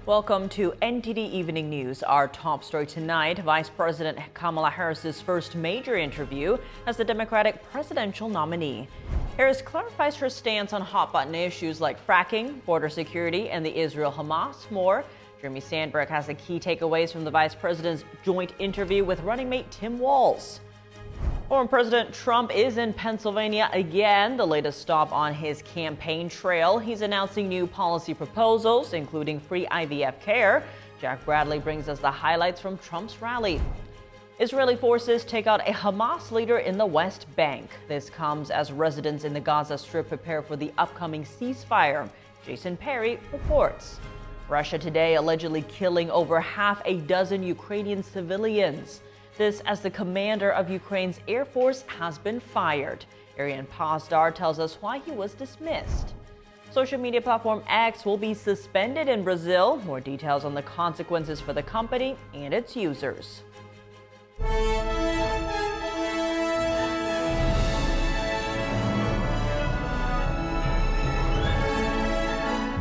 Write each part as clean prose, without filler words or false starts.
Welcome to NTD Evening News. Our top story tonight, Vice President Kamala Harris's first major interview as the Democratic presidential nominee. Harris clarifies her stance on hot-button issues like fracking, border security, and the Israel-Hamas. More. Jeremy Sandberg has the key takeaways from the vice president's joint interview with running mate Tim Walz. Former President Trump is in Pennsylvania again, the latest stop on his campaign trail. He's announcing new policy proposals, including free IVF care. Jack Bradley brings us the highlights from Trump's rally. Israeli forces take out a Hamas leader in the West Bank. This comes as residents in the Gaza Strip prepare for the upcoming ceasefire. Jason Perry reports. Russia today allegedly killing over half a dozen Ukrainian civilians. This as the commander of Ukraine's Air Force has been fired. Arian Pazdar tells us why he was dismissed. Social media platform X will be suspended in Brazil. More details on the consequences for the company and its users.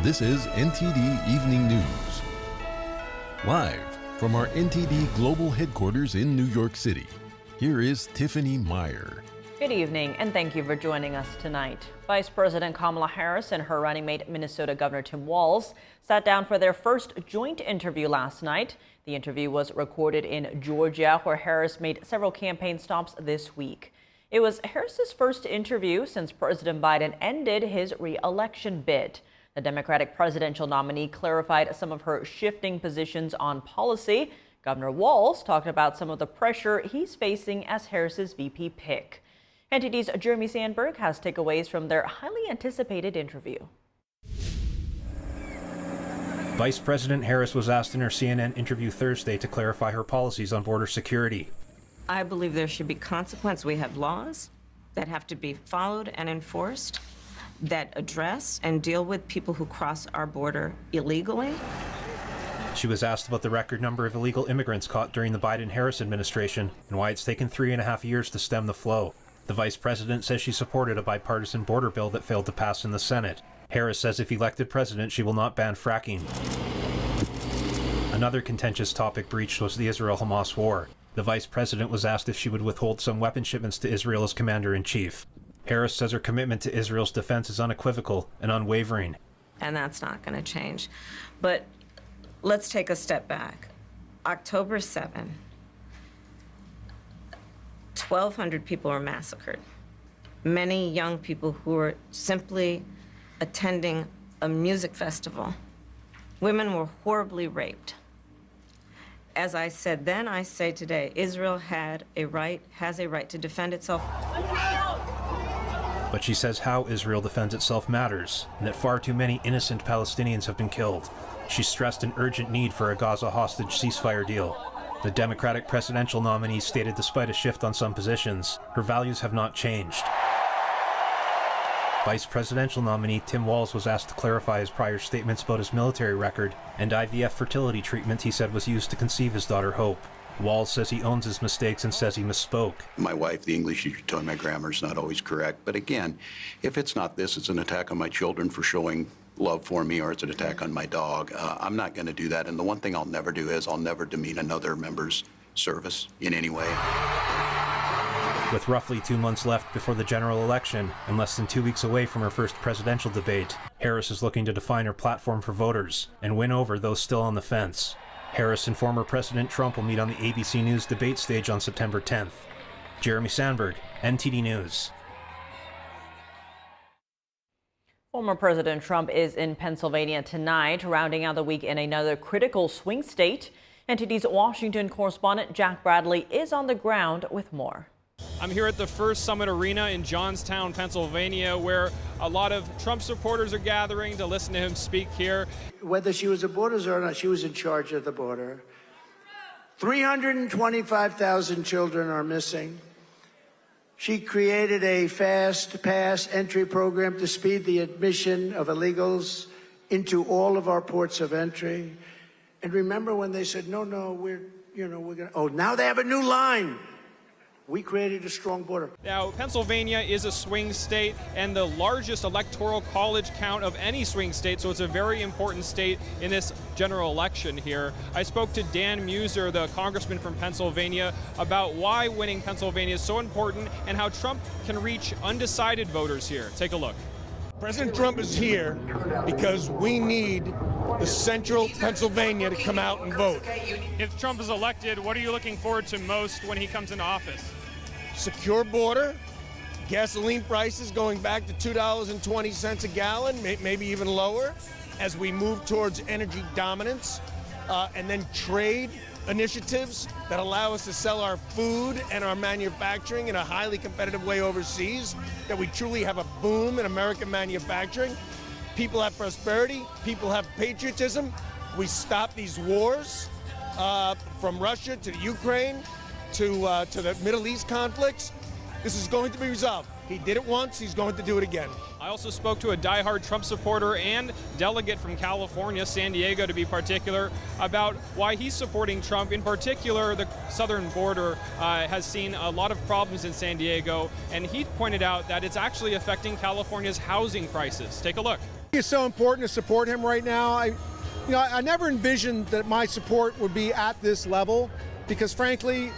This is NTD Evening News. Live from our NTD Global Headquarters in New York City, here is Tiffany Meyer. Good evening, and thank you for joining us tonight. Vice President Kamala Harris and her running mate Minnesota Governor Tim Walz sat down for their first joint interview last night. The interview was recorded in Georgia, where Harris made several campaign stops this week. It was Harris's first interview since President Biden ended his re-election bid. The Democratic presidential nominee clarified some of her shifting positions on policy. Governor Walz talked about some of the pressure he's facing as Harris's VP pick. NTD's Jeremy Sandberg has takeaways from their highly anticipated interview. Vice President Harris was asked in her CNN interview Thursday to clarify her policies on border security. I believe there should be consequence. We have laws that have to be followed and enforced, that address and deal with people who cross our border illegally. She was asked about the record number of illegal immigrants caught during the Biden-Harris administration and why it's taken 3.5 years to stem the flow. The vice president says she supported a bipartisan border bill that failed to pass in the Senate. Harris says if elected president, she will not ban fracking. Another contentious topic breached was the Israel-Hamas war. The vice president was asked if she would withhold some weapon shipments to Israel as commander-in-chief. Harris says her commitment to Israel's defense is unequivocal and unwavering. And that's not going to change. But let's take a step back. October 7, 1,200 people were massacred. Many young people who were simply attending a music festival. Women were horribly raped. As I said then, I say today, Israel has a right to defend itself. But she says how Israel defends itself matters, and that far too many innocent Palestinians have been killed. She stressed an urgent need for a Gaza hostage ceasefire deal. The Democratic presidential nominee stated despite a shift on some positions, her values have not changed. Vice presidential nominee Tim Walz was asked to clarify his prior statements about his military record and IVF fertility treatment he said was used to conceive his daughter Hope. Walz says he owns his mistakes and says he misspoke. My wife, the English teacher, told me my grammar's not always correct. But again, if it's not this, it's an attack on my children for showing love for me, or it's an attack on my dog. I'm not going to do that. And the one thing I'll never do is I'll never demean another member's service in any way. With roughly 2 months left before the general election and less than 2 weeks away from her first presidential debate, Harris is looking to define her platform for voters and win over those still on the fence. Harris and former President Trump will meet on the ABC News debate stage on September 10th. Jeremy Sandberg, NTD News. Former President Trump is in Pennsylvania tonight, rounding out the week in another critical swing state. NTD's Washington correspondent Jack Bradley is on the ground with more. I'm here at the First Summit Arena in Johnstown, Pennsylvania, where a lot of Trump supporters are gathering to listen to him speak here. Whether she was a border czar or not, she was in charge of the border. 325,000 children are missing. She created a fast pass entry program to speed the admission of illegals into all of our ports of entry. And remember when they said, no, we're going to, now they have a new line. We created a strong border. Now, Pennsylvania is a swing state and the largest electoral college count of any swing state, so it's a very important state in this general election here. I spoke to Dan Muser, the congressman from Pennsylvania, about why winning Pennsylvania is so important and how Trump can reach undecided voters here. Take a look. President Trump is here because we need the central Pennsylvania to come out and vote. If Trump is elected, what are you looking forward to most when he comes into office? Secure border, gasoline prices going back to $2.20 a gallon, maybe even lower, as we move towards energy dominance, and then trade initiatives that allow us to sell our food and our manufacturing in a highly competitive way overseas, that we truly have a boom in American manufacturing. People have prosperity, people have patriotism. We stop these wars from Russia to the Ukraine to the Middle East conflicts. This is going to be resolved. He did it once, he's going to do it again. I also spoke to a diehard Trump supporter and delegate from California, San Diego to be particular, about why he's supporting Trump. In particular, the southern border has seen a lot of problems in San Diego, and he pointed out that it's actually affecting California's housing prices. Take a look. It's so important to support him right now. I never envisioned that my support would be at this level, because frankly,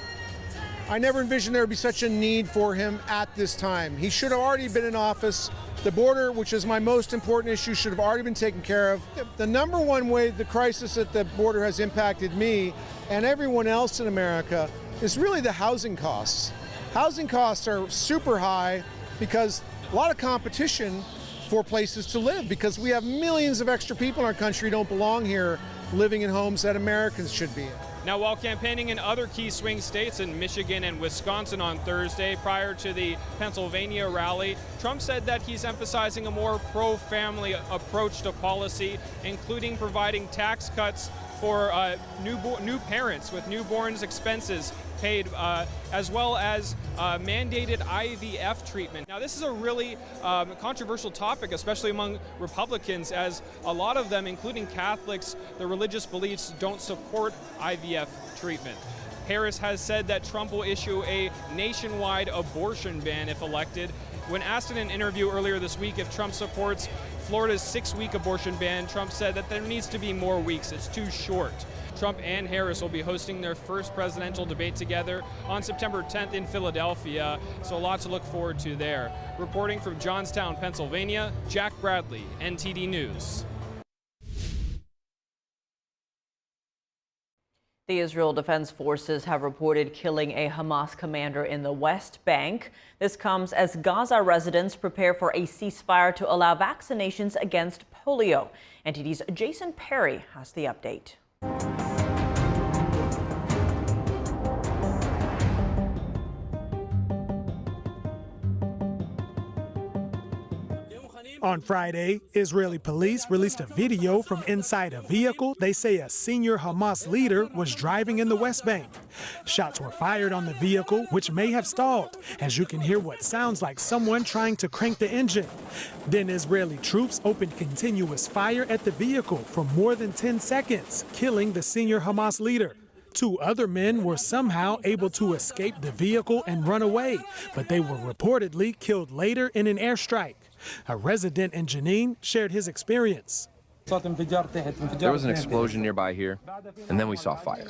I never envisioned there would be such a need for him at this time. He should have already been in office. The border, which is my most important issue, should have already been taken care of. The number one way the crisis at the border has impacted me and everyone else in America is really the housing costs. Housing costs are super high because a lot of competition for places to live, because we have millions of extra people in our country who don't belong here living in homes that Americans should be in. Now, while campaigning in other key swing states in Michigan and Wisconsin on Thursday prior to the Pennsylvania rally, Trump said that he's emphasizing a more pro-family approach to policy, including providing tax cuts for new parents with newborns' expenses paid, as well as mandated IVF treatment. Now, this is a really controversial topic, especially among Republicans, as a lot of them, including Catholics, their religious beliefs don't support IVF treatment. Harris has said that Trump will issue a nationwide abortion ban if elected. When asked in an interview earlier this week if Trump supports Florida's 6-week abortion ban, Trump said that there needs to be more weeks. It's too short. Trump and Harris will be hosting their first presidential debate together on September 10th in Philadelphia, so a lot to look forward to there. Reporting from Johnstown, Pennsylvania, Jack Bradley, NTD News. The Israel Defense Forces have reported killing a Hamas commander in the West Bank. This comes as Gaza residents prepare for a ceasefire to allow vaccinations against polio. NTD's Jason Perry has the update. On Friday, Israeli police released a video from inside a vehicle they say a senior Hamas leader was driving in the West Bank. Shots were fired on the vehicle, which may have stalled, as you can hear what sounds like someone trying to crank the engine. Then Israeli troops opened continuous fire at the vehicle for more than 10 seconds, killing the senior Hamas leader. 2 other men were somehow able to escape the vehicle and run away, but they were reportedly killed later in an airstrike. A resident in Jenin shared his experience. There was an explosion nearby here, and then we saw fire.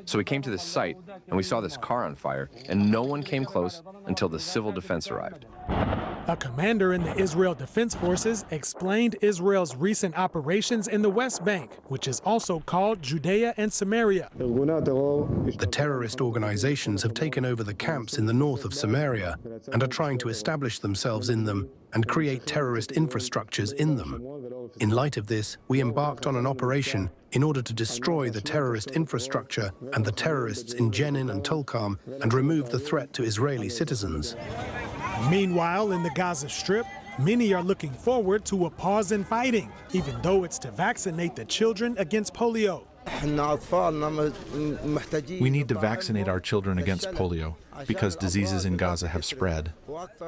So we came to this site, and we saw this car on fire, and no one came close until the civil defense arrived. A commander in the Israel Defense Forces explained Israel's recent operations in the West Bank, which is also called Judea and Samaria. The terrorist organizations have taken over the camps in the north of Samaria and are trying to establish themselves in them and create terrorist infrastructures in them. In light of this, we embarked on an operation in order to destroy the terrorist infrastructure and the terrorists in Jenin and Tulkarm and remove the threat to Israeli citizens. Meanwhile, in the Gaza Strip, many are looking forward to a pause in fighting, even though it's to vaccinate the children against polio. We need to vaccinate our children against polio because diseases in Gaza have spread.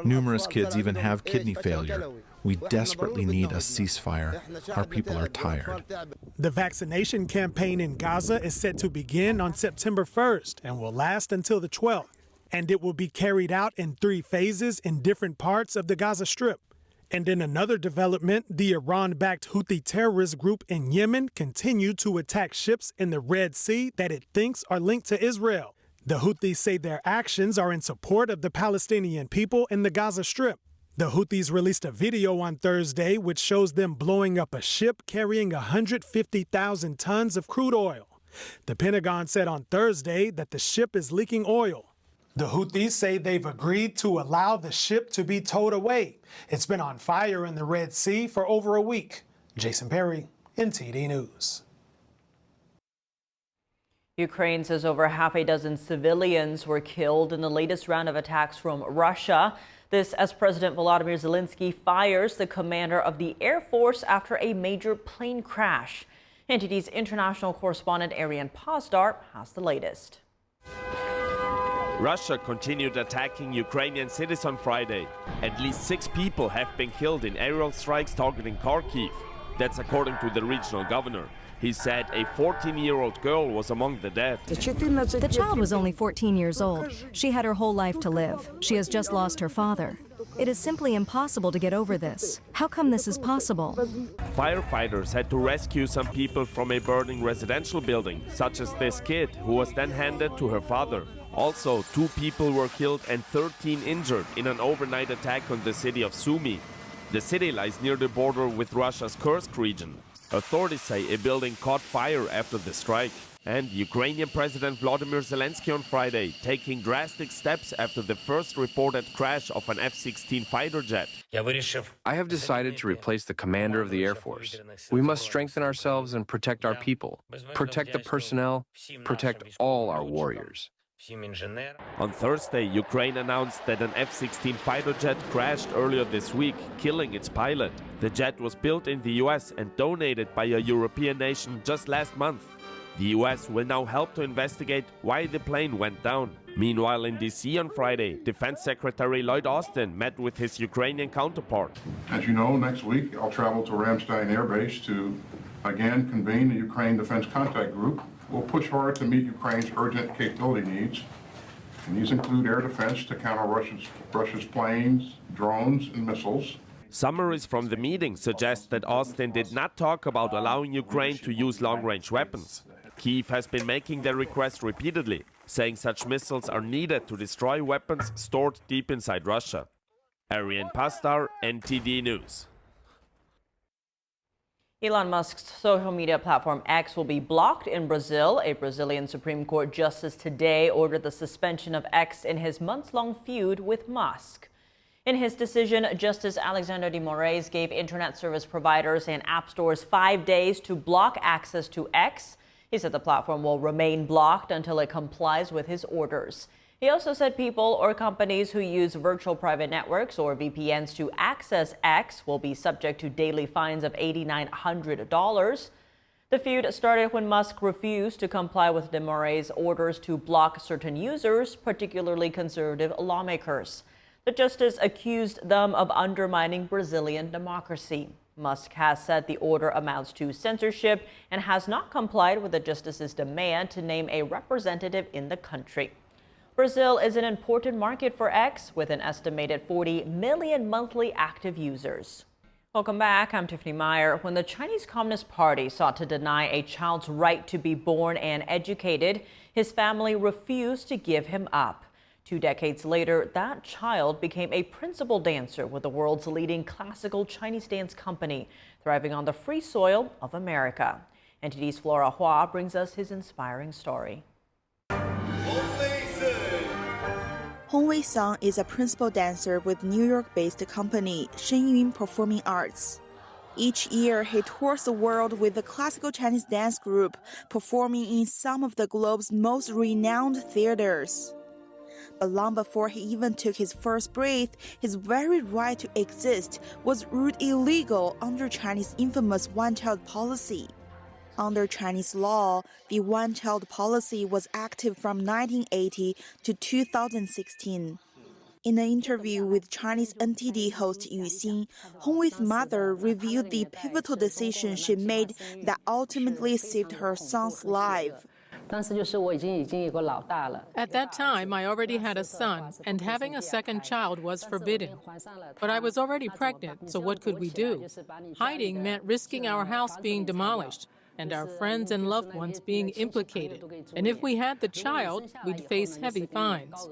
Numerous kids even have kidney failure. We desperately need a ceasefire. Our people are tired. The vaccination campaign in Gaza is set to begin on September 1st and will last until the 12th. and it will be carried out in 3 phases in different parts of the Gaza Strip. And in another development, the Iran-backed Houthi terrorist group in Yemen continued to attack ships in the Red Sea that it thinks are linked to Israel. The Houthis say their actions are in support of the Palestinian people in the Gaza Strip. The Houthis released a video on Thursday which shows them blowing up a ship carrying 150,000 tons of crude oil. The Pentagon said on Thursday that the ship is leaking oil. The Houthis say they've agreed to allow the ship to be towed away. It's been on fire in the Red Sea for over a week. Jason Perry, NTD News. Ukraine says over half a dozen civilians were killed in the latest round of attacks from Russia. This as President Volodymyr Zelensky fires the commander of the Air Force after a major plane crash. NTD's international correspondent Ariane Posdar has the latest. Russia continued attacking Ukrainian cities on Friday. At least 6 people have been killed in aerial strikes targeting Kharkiv. That's according to the regional governor. He said a 14-year-old girl was among the dead. The child was only 14 years old. She had her whole life to live. She has just lost her father. It is simply impossible to get over this. How come this is possible? Firefighters had to rescue some people from a burning residential building, such as this kid, who was then handed to her father. Also, 2 people were killed and 13 injured in an overnight attack on the city of Sumy. The city lies near the border with Russia's Kursk region. Authorities say a building caught fire after the strike. And Ukrainian President Volodymyr Zelensky on Friday taking drastic steps after the first reported crash of an F-16 fighter jet. I have decided to replace the commander of the Air Force. We must strengthen ourselves and protect our people, protect the personnel, protect all our warriors. On Thursday, Ukraine announced that an F-16 fighter jet crashed earlier this week, killing its pilot. The jet was built in the US and donated by a European nation just last month. The US will now help to investigate why the plane went down. Meanwhile, in DC on Friday, Defense Secretary Lloyd Austin met with his Ukrainian counterpart. As you know, next week I'll travel to Ramstein Air Base to again convene the Ukraine Defense Contact Group. We'll push hard to meet Ukraine's urgent capability needs, and these include air defense to counter Russia's planes, drones, and missiles. Summaries from the meeting suggest that Austin did not talk about allowing Ukraine to use long-range weapons. Kyiv has been making their request repeatedly, saying such missiles are needed to destroy weapons stored deep inside Russia. Ariane Pastar, NTD News. Elon Musk's social media platform X will be blocked in Brazil. A Brazilian Supreme Court justice today ordered the suspension of X in his months-long feud with Musk. In his decision, Justice Alexander de Moraes gave internet service providers and app stores 5 days to block access to X. He said the platform will remain blocked until it complies with his orders. He also said people or companies who use virtual private networks or VPNs to access X will be subject to daily fines of $8,900. The feud started when Musk refused to comply with de Moraes' orders to block certain users, particularly conservative lawmakers. The justice accused them of undermining Brazilian democracy. Musk has said the order amounts to censorship and has not complied with the justice's demand to name a representative in the country. Brazil is an important market for X, with an estimated 40 million monthly active users. Welcome back. I'm Tiffany Meyer. When the Chinese Communist Party sought to deny a child's right to be born and educated, his family refused to give him up. 2 decades later, that child became a principal dancer with the world's leading classical Chinese dance company, thriving on the free soil of America. NTD's Flora Hua brings us his inspiring story. Hong Wei-sung is a principal dancer with New York-based company Shen Performing Arts. Each year, he tours the world with the classical Chinese dance group, performing in some of the globe's most renowned theaters. But long before he even took his first breath, his very right to exist was ruled illegal under Chinese infamous one-child policy. Under Chinese law, the one-child policy was active from 1980 to 2016. In an interview with Chinese NTD host Yu Xin, Hong Wei's mother revealed the pivotal decision she made that ultimately saved her son's life. At that time, I already had a son, and having a second child was forbidden. But I was already pregnant, so what could we do? Hiding meant risking our house being demolished and our friends and loved ones being implicated. And if we had the child, we'd face heavy fines.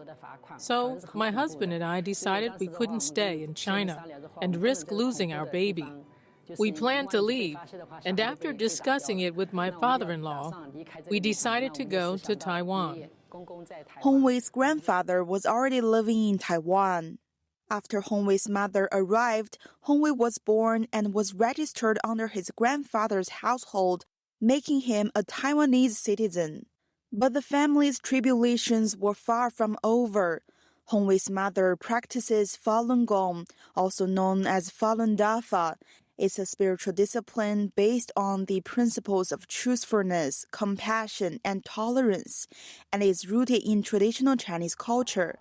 So my husband and I decided we couldn't stay in China and risk losing our baby. We planned to leave, and after discussing it with my father-in-law, we decided to go to Taiwan. Hongwei's grandfather was already living in Taiwan. After Hongwei's mother arrived, Hongwei was born and was registered under his grandfather's household, making him a Taiwanese citizen. But the family's tribulations were far from over. Hongwei's mother practices Falun Gong, also known as Falun Dafa. It's a spiritual discipline based on the principles of truthfulness, compassion, and tolerance, and is rooted in traditional Chinese culture.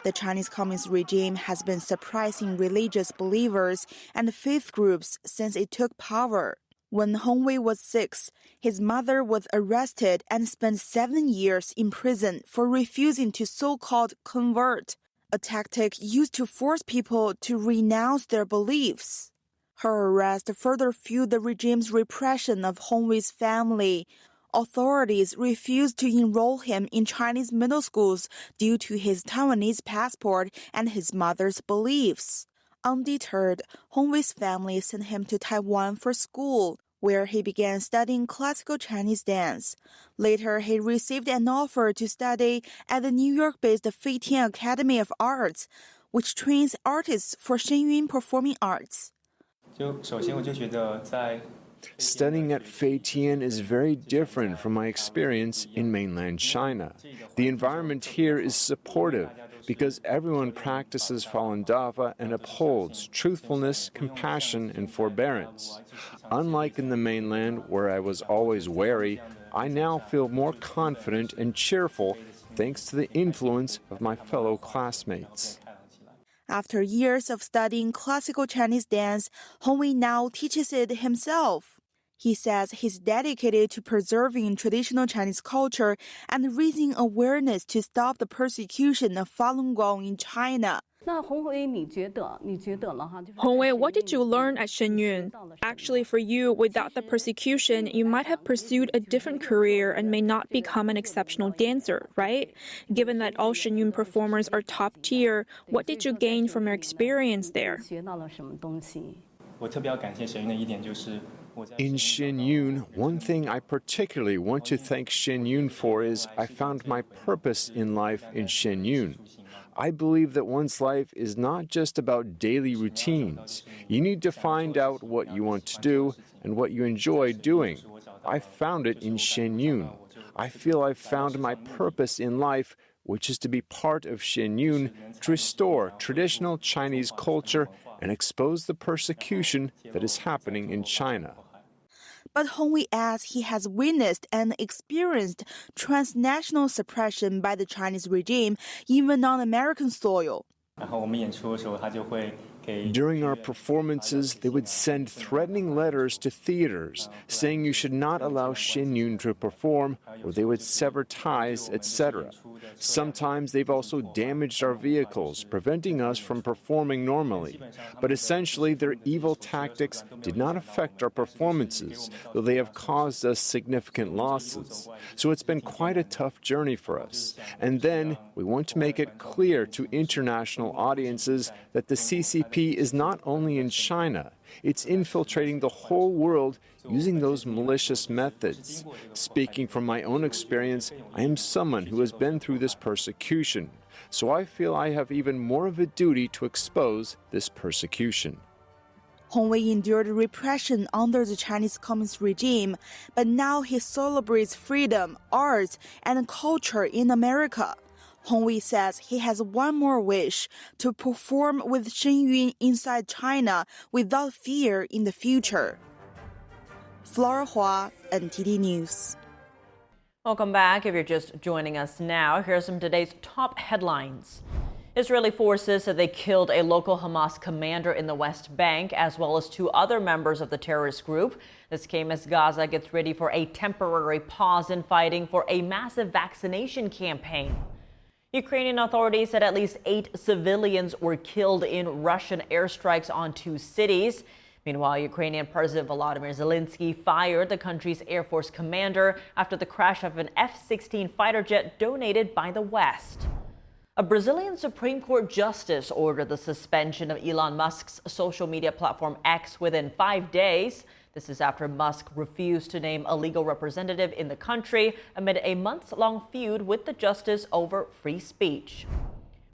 The Chinese Communist regime has been suppressing religious believers and faith groups since it took power. When Hongwei was 6, his mother was arrested and spent 7 years in prison for refusing to so-called convert, a tactic used to force people to renounce their beliefs. Her arrest further fueled the regime's repression of Hongwei's family. Authorities refused to enroll him in Chinese middle schools due to his Taiwanese passport and his mother's beliefs. Undeterred, Hongwei's family sent him to Taiwan for school, where he began studying classical Chinese dance. Later, he received an offer to study at the New York-based Feitian Academy of Arts, which trains artists for Shenyun Performing Arts. Studying at Feitian is very different from my experience in mainland China. The environment here is supportive because everyone practices Falun Dafa and upholds truthfulness, compassion, and forbearance. Unlike in the mainland, where I was always wary, I now feel more confident and cheerful thanks to the influence of my fellow classmates. After years of studying classical Chinese dance, Hongwei now teaches it himself. He says he's dedicated to preserving traditional Chinese culture and raising awareness to stop the persecution of Falun Gong in China. Hongwei, what did you learn at Shenyun? Actually, for you, without the persecution, you might have pursued a different career and may not become an exceptional dancer, right? Given that all Shenyun performers are top tier, what did you gain from your experience there? In Shenyun, one thing I particularly want to thank Shenyun for is I found my purpose in life in Shenyun. I believe that one's life is not just about daily routines. You need to find out what you want to do and what you enjoy doing. I found it in Shenyun. I feel I've found my purpose in life, which is to be part of Shenyun to restore traditional Chinese culture and expose the persecution that is happening in China. But Hongwei adds he has witnessed and experienced transnational suppression by the Chinese regime, even on American soil. During our performances, they would send threatening letters to theaters saying you should not allow Shenyun to perform or they would sever ties, etc. Sometimes they've also damaged our vehicles, preventing us from performing normally. But essentially, their evil tactics did not affect our performances, though they have caused us significant losses. So it's been quite a tough journey for us. And then we want to make it clear to international audiences that the CCP is not only in China, it's infiltrating the whole world using those malicious methods. Speaking from my own experience, I am someone who has been through this persecution, so I feel I have even more of a duty to expose this persecution. Hongwei endured repression under the Chinese Communist regime, but now he celebrates freedom, arts, and culture in America. Hongwei says he has one more wish, to perform with Shenyun inside China without fear in the future. Flora Hua, NTD News. Welcome back. If you're just joining us now, here are some of today's top headlines. Israeli forces said they killed a local Hamas commander in the West Bank, as well as 2 other members of the terrorist group. This came as Gaza gets ready for a temporary pause in fighting for a massive vaccination campaign. Ukrainian authorities said at least 8 civilians were killed in Russian airstrikes on 2 cities. Meanwhile, Ukrainian President Volodymyr Zelensky fired the country's Air Force commander after the crash of an F-16 fighter jet donated by the West. A Brazilian Supreme Court justice ordered the suspension of Elon Musk's social media platform X within 5 days. This is after Musk refused to name a legal representative in the country amid a months-long feud with the justice over free speech.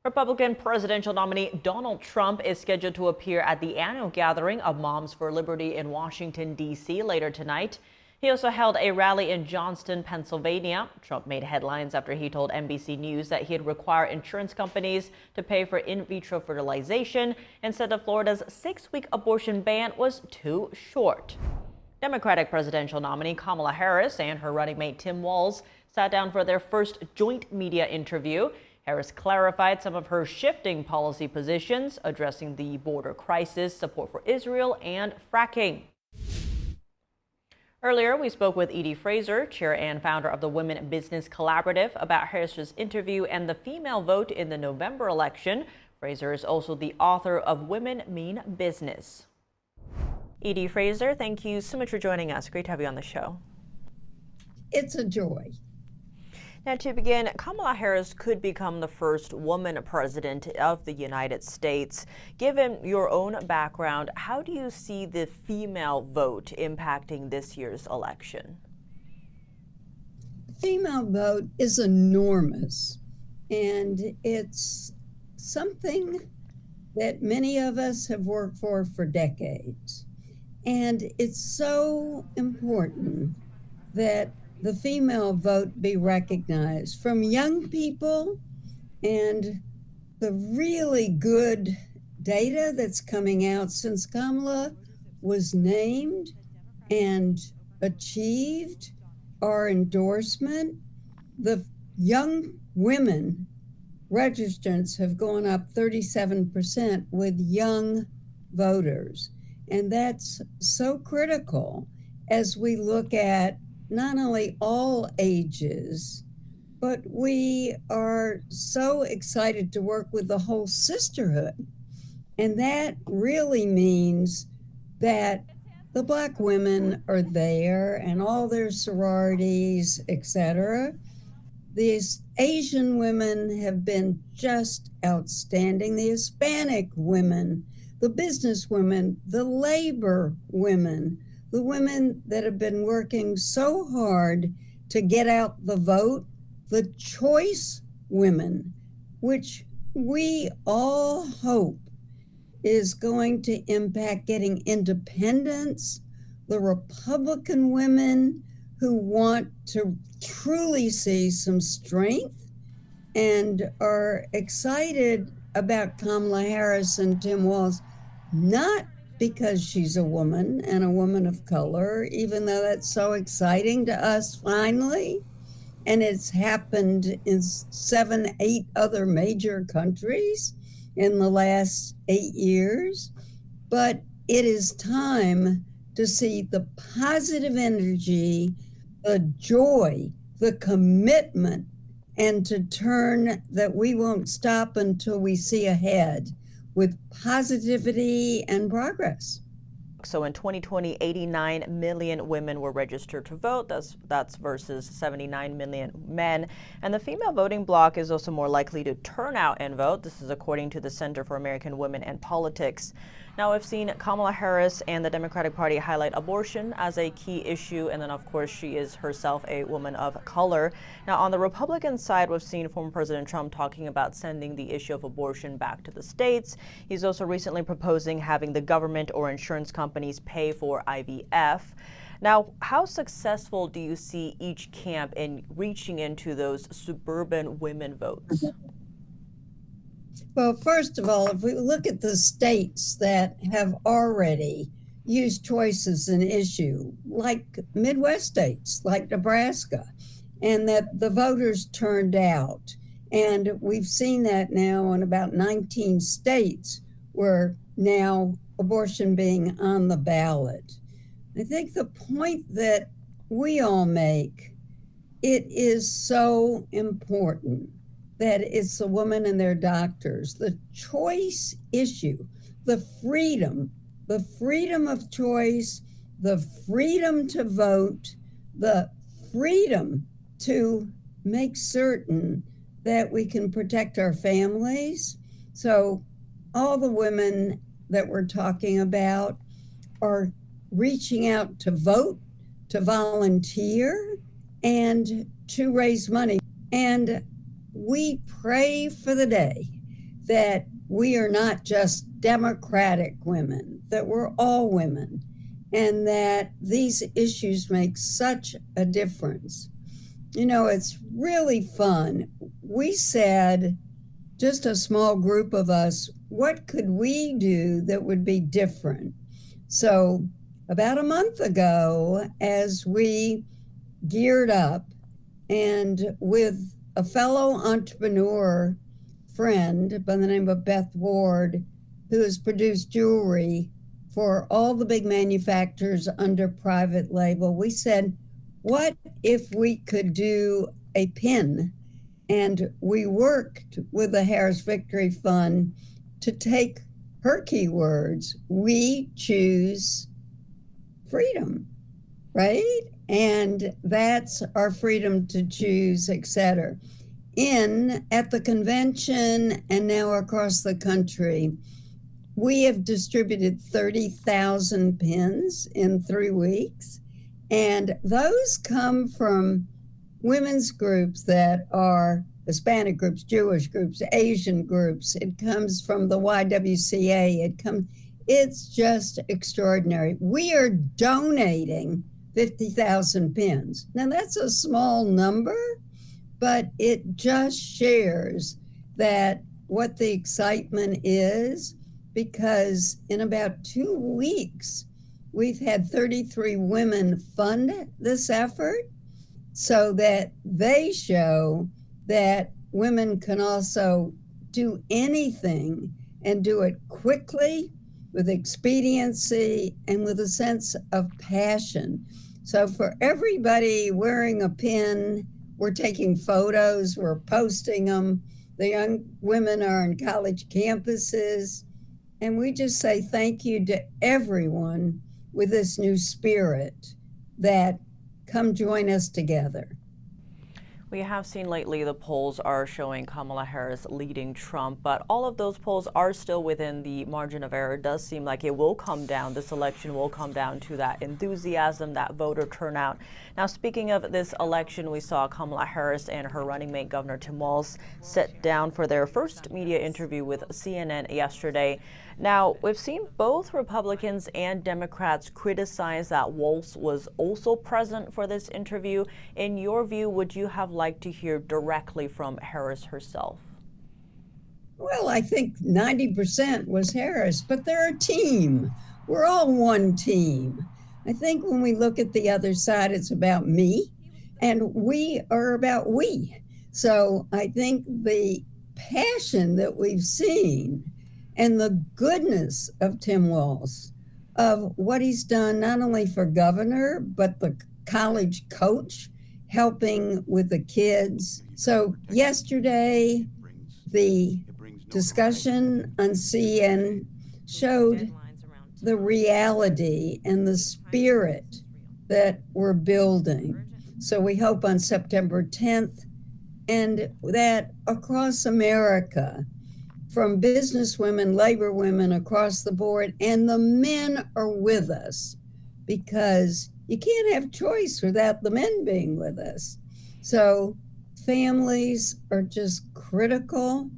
Republican presidential nominee Donald Trump is scheduled to appear at the annual gathering of Moms for Liberty in Washington, D.C. later tonight. He also held a rally in Johnston, Pennsylvania. Trump made headlines after he told NBC News that he'd require insurance companies to pay for in vitro fertilization and said that Florida's 6-week abortion ban was too short. Democratic presidential nominee Kamala Harris and her running mate Tim Walz sat down for their first joint media interview. Harris clarified some of her shifting policy positions, addressing the border crisis, support for Israel, and fracking. Earlier, we spoke with Edie Fraser, chair and founder of the Women Business Collaborative, about Harris's interview and the female vote in the November election. Fraser is also the author of Women Mean Business. Edie Fraser, thank you so much for joining us. Great to have you on the show. It's a joy. Now, to begin, Kamala Harris could become the first woman president of the United States. Given your own background, how do you see the female vote impacting this year's election? The female vote is enormous, and it's something that many of us have worked for decades. And it's so important that the female vote be recognized from young people, and the really good data that's coming out since Kamala was named and achieved our endorsement. The young women registrants have gone up 37% with young voters. And that's so critical as we look at not only all ages, but we are so excited to work with the whole sisterhood. And that really means that the Black women are there and all their sororities, etc. These Asian women have been just outstanding. The Hispanic women, the business women, the labor women, the women that have been working so hard to get out the vote, the choice women, which we all hope is going to impact getting independence, the Republican women who want to truly see some strength and are excited about Kamala Harris and Tim Walz, not because she's a woman and a woman of color, even though that's so exciting to us finally. And it's happened in 7, 8 other major countries in the last 8 years. But it is time to see the positive energy, the joy, the commitment, and to turn that we won't stop until we see ahead with positivity and progress. So in 2020, 89 million women were registered to vote. That's versus 79 million men. And the female voting bloc is also more likely to turn out and vote. This is according to the Center for American Women and Politics. Now, we've seen Kamala Harris and the Democratic Party highlight abortion as a key issue. And then, of course, she is herself a woman of color. Now, on the Republican side, we've seen former President Trump talking about sending the issue of abortion back to the states. He's also recently proposing having the government or insurance companies pay for IVF. Now, how successful do you see each camp in reaching into those suburban women votes? Well, first of all, if we look at the states that have already used choice as an issue, like Midwest states, like Nebraska, and that the voters turned out, And we've seen that now in about 19 states where now abortion being on the ballot. I think the point that we all make, it is so important that it's the women and their doctors, the choice issue, the freedom of choice, the freedom to vote, the freedom to make certain that we can protect our families. So all the women that we're talking about are reaching out to vote, to volunteer, and to raise money. And we pray for the day that we are not just Democratic women, that we're all women, and that these issues make such a difference. You know, it's really fun. We said, just a small group of us, what could we do that would be different? So about a month ago, as we geared up, and with a fellow entrepreneur friend by the name of Beth Ward, who has produced jewelry for all the big manufacturers under private label, we said, what if we could do a pin? And we worked with the Harris Victory Fund to take her keywords, we choose freedom, right? And that's our freedom to choose, et cetera. At the convention and now across the country, we have distributed 30,000 pins in 3 weeks. And those come from women's groups that are Hispanic groups, Jewish groups, Asian groups. It comes from the YWCA. It's just extraordinary. We are donating 50,000 pins. Now that's a small number, but it just shares that what the excitement is, because in about 2 weeks, we've had 33 women fund this effort so that they show that women can also do anything and do it quickly, with expediency, and with a sense of passion. So for everybody wearing a pin, we're taking photos, we're posting them. The young women are on college campuses. And we just say thank you to everyone with this new spirit that come join us together. We have seen lately the polls are showing Kamala Harris leading Trump, but all of those polls are still within the margin of error. It does seem like it will come down, this election will come down to that enthusiasm, that voter turnout. Now, speaking of this election, we saw Kamala Harris and her running mate, Governor Tim Walz, sit down for their first media interview with CNN yesterday. Now, we've seen both Republicans and Democrats criticize that Walz was also present for this interview. In your view, would you have liked to hear directly from Harris herself? Well, I think 90% was Harris, but they're a team. We're all one team. I think when we look at the other side, it's about me, and we are about we. So I think the passion that we've seen and the goodness of Tim Walz, of what he's done not only for governor, but the college coach, helping with the kids. So yesterday, the discussion on CNN showed the reality and the spirit that we're building. So we hope on September 10th, and that across America, from businesswomen, labor women across the board, and the men are with us, because you can't have choice without the men being with us. So families are just critical.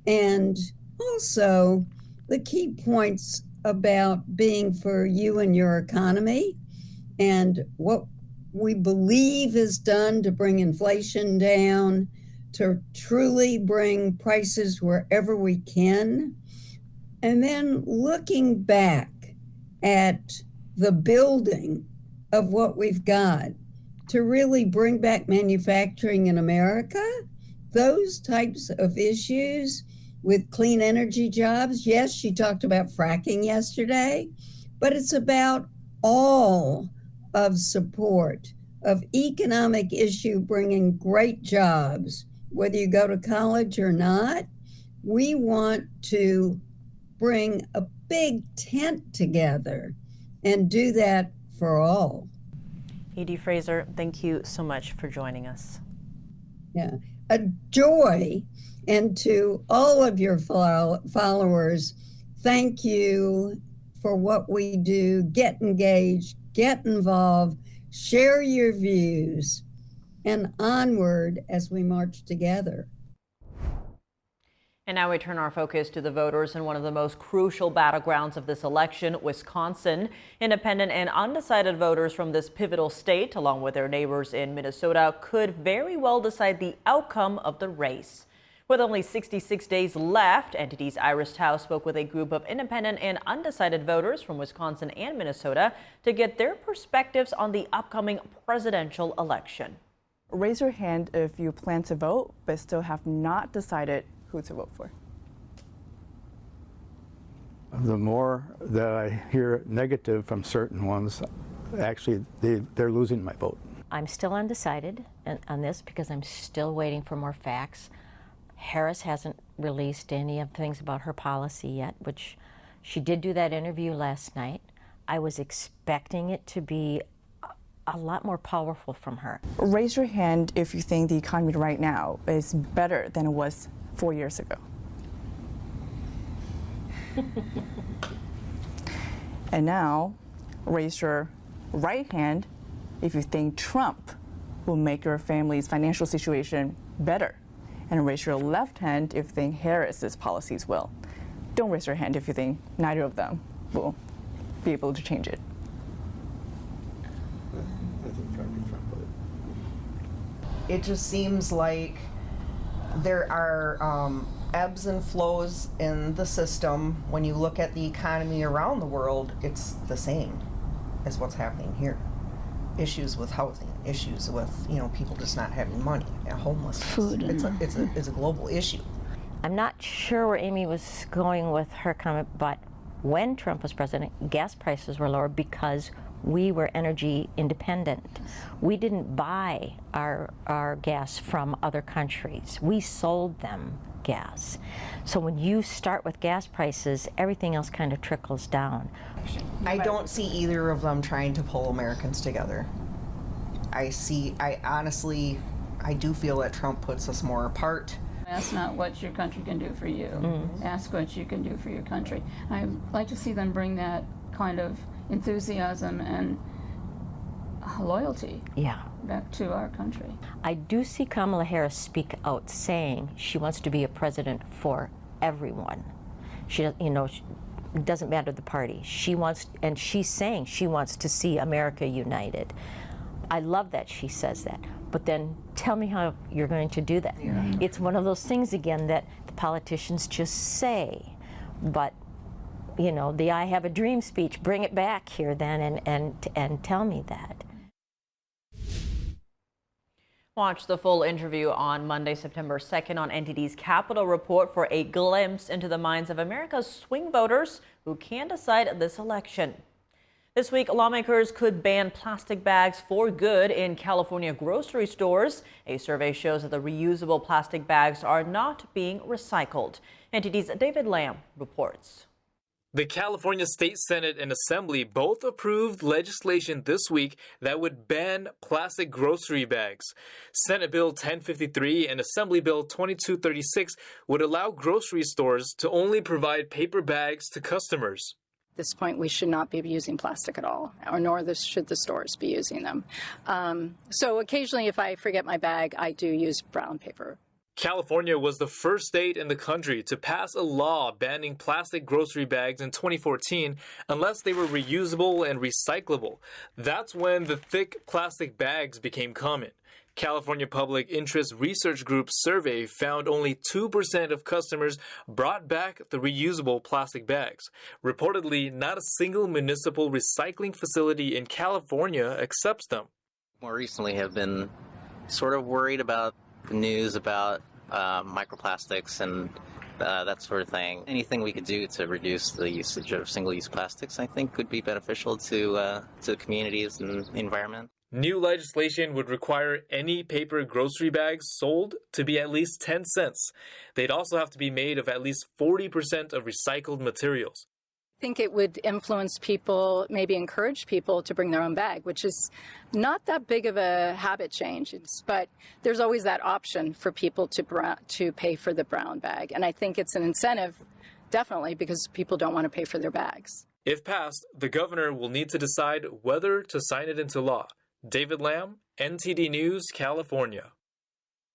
And also the key points about being for you and your economy, and what we believe is done to bring inflation down, to truly bring prices wherever we can. And then looking back at the building of what we've got to really bring back manufacturing in America those types of issues with clean energy jobs, yes, she talked about fracking yesterday, but it's about all of support of economic issue bringing great jobs, whether you go to college or not. We want to bring a big tent together and do that for all. Edie Fraser, thank you so much for joining us. Yeah, a joy. And to all of your followers, thank you for what we do. Get engaged, get involved, share your views, and onward as we march together. And now we turn our focus to the voters in one of the most crucial battlegrounds of this election, Wisconsin. Independent and undecided voters from this pivotal state, along with their neighbors in Minnesota, could very well decide the outcome of the race. With only 66 days left, NTD's Iris Tao spoke with a group of independent and undecided voters from Wisconsin and Minnesota to get their perspectives on the upcoming presidential election. Raise your hand if you plan to vote but still have not decided who to vote for. The more that I hear negative from certain ones, actually they're losing my vote. I'm still undecided on this because I'm still waiting for more facts. Harris hasn't released any of things about her policy yet, which she did do that interview last night. I was expecting it to be a lot more powerful from her. Raise your hand if you think the economy right now is better than it was 4 years ago. And now, raise your right hand if you think Trump will make your family's financial situation better. And raise your left hand if you think Harris's policies will. Don't raise your hand if you think neither of them will be able to change it. It just seems like there are ebbs and flows in the system. When you look at the economy around the world, it's the same as what's happening here. Issues with housing, issues with people just not having money, homelessness. Food. It's a global issue. I'm not sure where Amy was going with her comment, but when Trump was president, gas prices were lower because we were energy independent. We didn't buy our gas from other countries. We sold them gas. So when you start with gas prices, everything else kind of trickles down. I don't see either of them trying to pull Americans together. I honestly do feel that Trump puts us more apart. Ask not what your country can do for you. Ask what you can do for your country. I'd like to see them bring that kind of enthusiasm and loyalty back to our country. I do see Kamala Harris speak out saying she wants to be a president for everyone. She, it doesn't matter the party. And she's saying she wants to see America united. I love that she says that. But then tell me how you're going to do that. Yeah. It's one of those things again that the politicians just say, but the I have a dream speech, bring it back here then and tell me that. Watch the full interview on Monday, September 2nd on NTD's Capitol Report for a glimpse into the minds of America's swing voters who can decide this election. This week, lawmakers could ban plastic bags for good in California grocery stores. A survey shows that the reusable plastic bags are not being recycled. NTD's David Lamb reports. The California State Senate and Assembly both approved legislation this week that would ban plastic grocery bags. Senate Bill 1053 and Assembly Bill 2236 would allow grocery stores to only provide paper bags to customers. At this point, we should not be using plastic at all, or nor should the stores be using them. So occasionally, if I forget my bag, I do use brown paper. California was the first state in the country to pass a law banning plastic grocery bags in 2014 unless they were reusable and recyclable. That's when the thick plastic bags became common. California Public Interest Research Group's survey found only 2% of customers brought back the reusable plastic bags. Reportedly, not a single municipal recycling facility in California accepts them. More recently have been sort of worried about the news about microplastics and that sort of thing. Anything we could do to reduce the usage of single-use plastics, I think, would be beneficial to communities and the environment. New legislation would require any paper grocery bags sold to be at least 10 cents. They'd also have to be made of at least 40% of recycled materials. I think it would influence people, maybe encourage people to bring their own bag, which is not that big of a habit change. But there's always that option for people to pay for the brown bag. And I think it's an incentive, definitely, because people don't want to pay for their bags. If passed, the governor will need to decide whether to sign it into law. David Lamb, NTD News, California.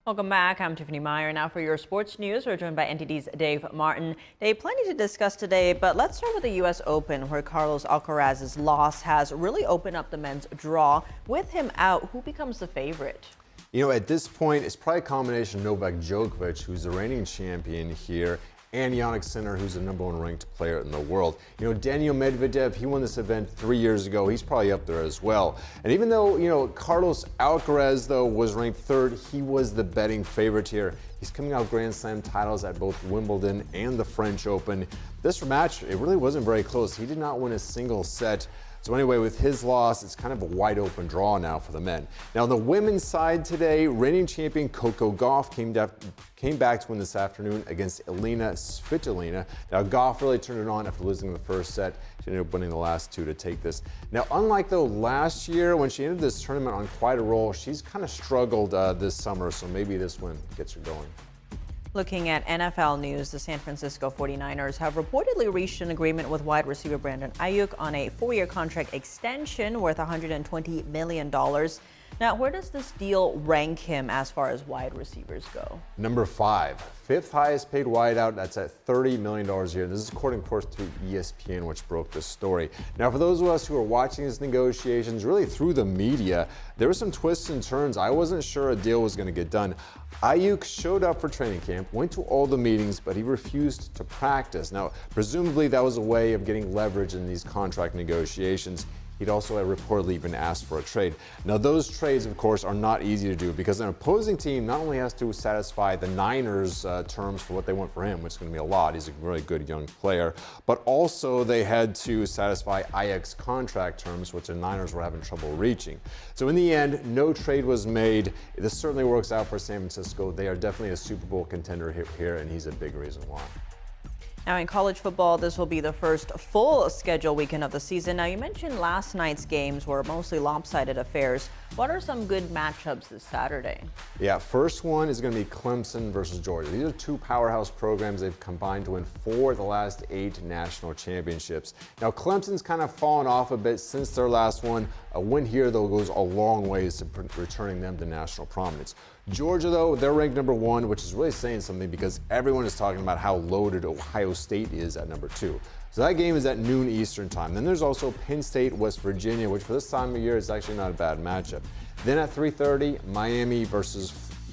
Welcome back. I'm Tiffany Meyer. Now for your sports news, we're joined by NTD's Dave Martin. Dave, plenty to discuss today, but let's start with the U.S. Open, where Carlos Alcaraz's loss has really opened up the men's draw. With him out, who becomes the favorite? You know, at this point, it's probably a combination of Novak Djokovic, who's the reigning champion here, and Jannik Sinner, who's the #1 ranked player in the world. You know, Daniil Medvedev, he won this event 3 years ago. He's probably up there as well. And even though, you know, Carlos Alcaraz, though, was ranked 3rd, he was the betting favorite here. He's coming out Grand Slam titles at both Wimbledon and the French Open. This match, it really wasn't very close. He did not win a single set. So anyway, with his loss, it's kind of a wide open draw now for the men. Now on the women's side today, reigning champion Coco Gauff came back to win this afternoon against Elina Svitolina. Now Gauff really turned it on after losing the first set. She ended up winning the last 2 to take this. Now unlike though last year when she ended this tournament on quite a roll, she's kind of struggled this summer, so maybe this one gets her going. Looking at NFL news, the San Francisco 49ers have reportedly reached an agreement with wide receiver Brandon Aiyuk on a 4-year contract extension worth $120 million. Now, where does this deal rank him as far as wide receivers go? Number 5, 5th highest paid wideout. That's at $30 million a year. This is according, of course, to ESPN, which broke this story. Now, for those of us who are watching these negotiations, really through the media, there were some twists and turns. I wasn't sure a deal was going to get done. Aiyuk showed up for training camp, went to all the meetings, but he refused to practice. Now, presumably that was a way of getting leverage in these contract negotiations. He'd also reportedly even asked for a trade. Now, those trades, of course, are not easy to do because an opposing team not only has to satisfy the Niners' terms for what they want for him, which is going to be a lot, he's a really good young player, but also they had to satisfy Aiyuk's contract terms, which the Niners were having trouble reaching. So in the end, no trade was made. This certainly works out for San Francisco. They are definitely a Super Bowl contender here, and he's a big reason why. Now in college football, this will be the first full schedule weekend of the season. Now you mentioned last night's games were mostly lopsided affairs. What are some good matchups this Saturday? Yeah, first one is going to be Clemson versus Georgia. These are 2 powerhouse programs. They've combined to win 4 of the last 8 national championships. Now Clemson's kind of fallen off a bit since their last one. A win here, though, goes a long ways to returning them to national prominence. Georgia, though, they're ranked #1, which is really saying something because everyone is talking about how loaded Ohio State is at #2. So that game is at noon Eastern time. Then there's also Penn State, West Virginia, which for this time of year is actually not a bad matchup. Then at 3:30, Miami versus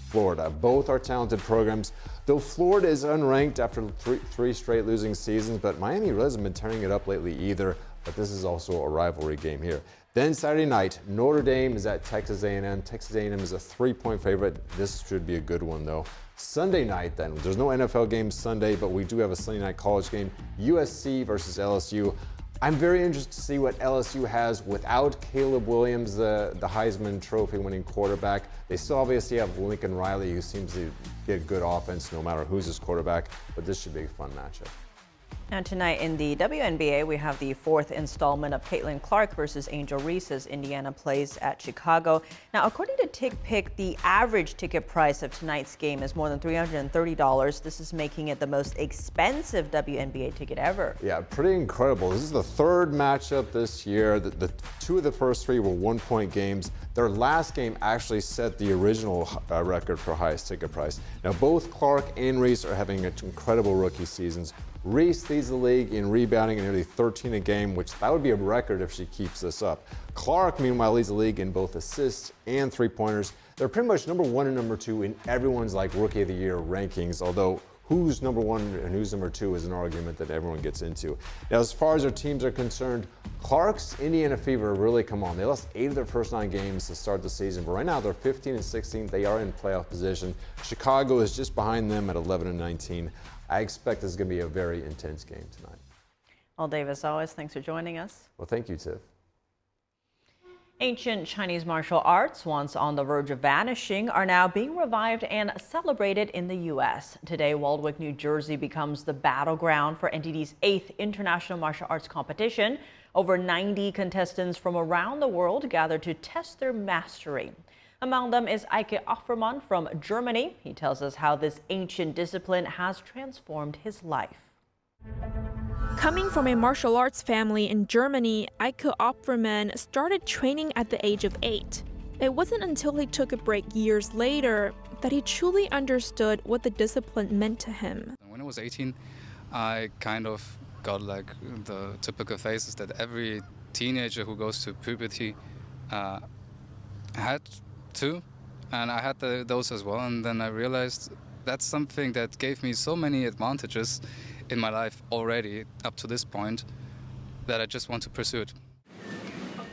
Florida. Both are talented programs, though Florida is unranked after three straight losing seasons, but Miami really hasn't been turning it up lately either. But this is also a rivalry game here. Then Saturday night, Notre Dame is at Texas A&M. Texas A&M is a 3-point favorite. This should be a good one, though. Sunday night, then, there's no NFL game Sunday, but we do have a Sunday night college game, USC versus LSU. I'm very interested to see what LSU has without Caleb Williams, the Heisman Trophy winning quarterback. They still obviously have Lincoln Riley, who seems to get good offense no matter who's his quarterback, but this should be a fun matchup. Now tonight in the WNBA, we have the 4th installment of Caitlin Clark versus Angel Reese as Indiana plays at Chicago. Now, according to TickPick, the average ticket price of tonight's game is more than $330. This is making it the most expensive WNBA ticket ever. Yeah, pretty incredible. This is the 3rd matchup this year. The 2 of the first 3 were 1-point games. Their last game actually set the original record for highest ticket price. Now, both Clark and Reese are having incredible rookie seasons. Reese leads the league in rebounding at nearly 13 a game, which that would be a record if she keeps this up. Clark, meanwhile, leads the league in both assists and 3-pointers. They're pretty much #1 and #2 in everyone's Rookie of the Year rankings, although who's number one and who's number two is an argument that everyone gets into. Now, as far as our teams are concerned, Clark's Indiana Fever really come on. They lost 8 of their first 9 games to start the season, but right now they're 15 and 16. They are in playoff position. Chicago is just behind them at 11 and 19. I expect this is going to be a very intense game tonight. Well, Dave, as always, thanks for joining us. Well, thank you, Tiff. Ancient Chinese martial arts, once on the verge of vanishing, are now being revived and celebrated in the U.S. Today, Waldwick, New Jersey becomes the battleground for NTD's 8th International Martial Arts Competition. Over 90 contestants from around the world gather to test their mastery. Among them is Aiyuk from Germany. He tells us how this ancient discipline has transformed his life. Coming from a martial arts family in Germany, Aiyuk started training at the age of 8. It wasn't until he took a break years later that he truly understood what the discipline meant to him. When I was 18, I kind of got like the typical phases that every teenager who goes to puberty had to, and I had those as well. And then I realized that's something that gave me so many advantages in my life already up to this point that I just want to pursue it.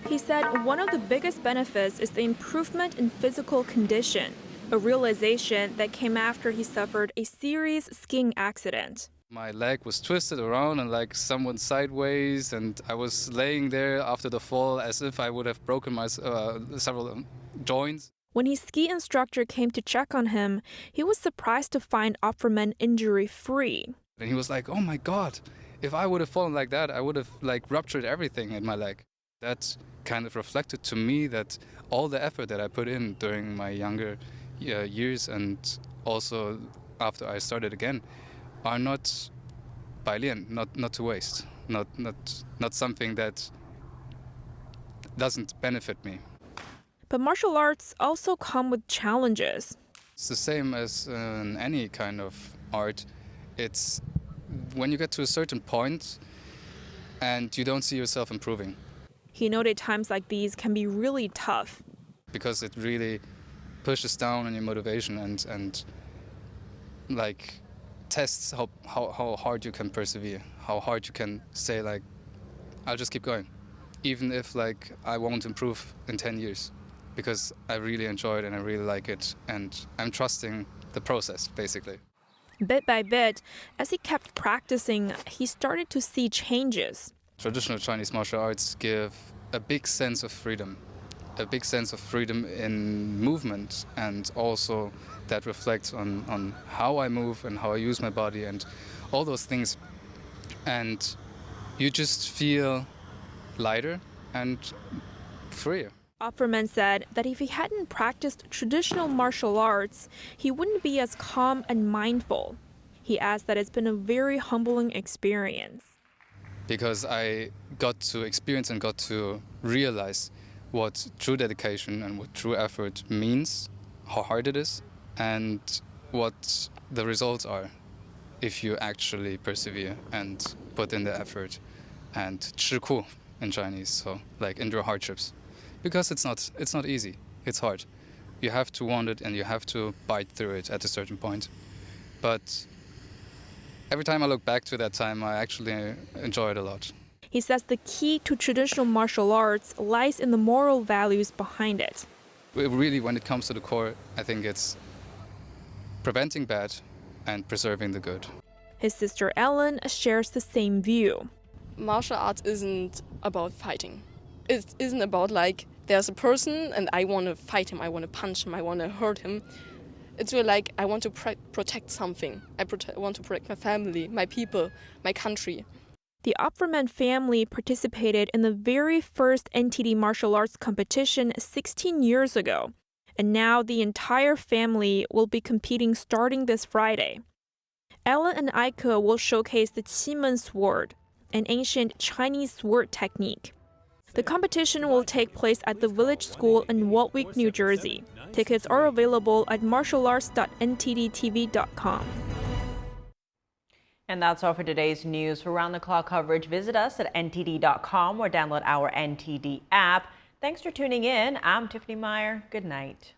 He said one of the biggest benefits is the improvement in physical condition, a realization that came after he suffered a serious skiing accident. My leg was twisted around and like someone sideways, and I was laying there after the fall as if I would have broken my several joints. When his ski instructor came to check on him, he was surprised to find Opferman injury-free. And he was like, "Oh my God, if I would have fallen like that, I would have like ruptured everything in my leg." That kind of reflected to me that all the effort that I put in during my younger years and also after I started again are not bailian, not to waste, not something that doesn't benefit me. But martial arts also come with challenges. It's the same as in any kind of art. It's when you get to a certain point and you don't see yourself improving. He noted times like these can be really tough. Because it really pushes down on your motivation and like tests how hard you can persevere, how hard you can say like, I'll just keep going. Even if like I won't improve in 10 years. Because I really enjoy it and I really like it and I'm trusting the process basically. Bit by bit, as he kept practicing, he started to see changes. Traditional Chinese martial arts give a big sense of freedom in movement, and also that reflects on how I move and how I use my body and all those things. And you just feel lighter and freer. Opferman said that if he hadn't practiced traditional martial arts, he wouldn't be as calm and mindful. He adds that it's been a very humbling experience. Because I got to experience and got to realize what true dedication and what true effort means, how hard it is, and what the results are if you actually persevere and put in the effort and 吃苦 in Chinese, so like endure hardships. Because it's not easy, it's hard. You have to want it and you have to bite through it at a certain point. But every time I look back to that time, I actually enjoy it a lot. He says the key to traditional martial arts lies in the moral values behind it. Really, when it comes to the core, I think it's preventing bad and preserving the good. His sister Ellen shares the same view. Martial arts isn't about fighting. It isn't about like there's a person and I want to fight him, I want to punch him, I want to hurt him. It's really like I want to protect something. I want to protect my family, my people, my country. The Opferman family participated in the very first NTD martial arts competition 16 years ago. And now the entire family will be competing starting this Friday. Ellen and Aiyuk will showcase the Qimen sword, an ancient Chinese sword technique. The competition will take place at the Village School in Waldwick, New Jersey. Tickets are available at martialarts.ntdtv.com. And that's all for today's news. For round-the-clock coverage, visit us at ntd.com or download our NTD app. Thanks for tuning in. I'm Tiffany Meyer. Good night.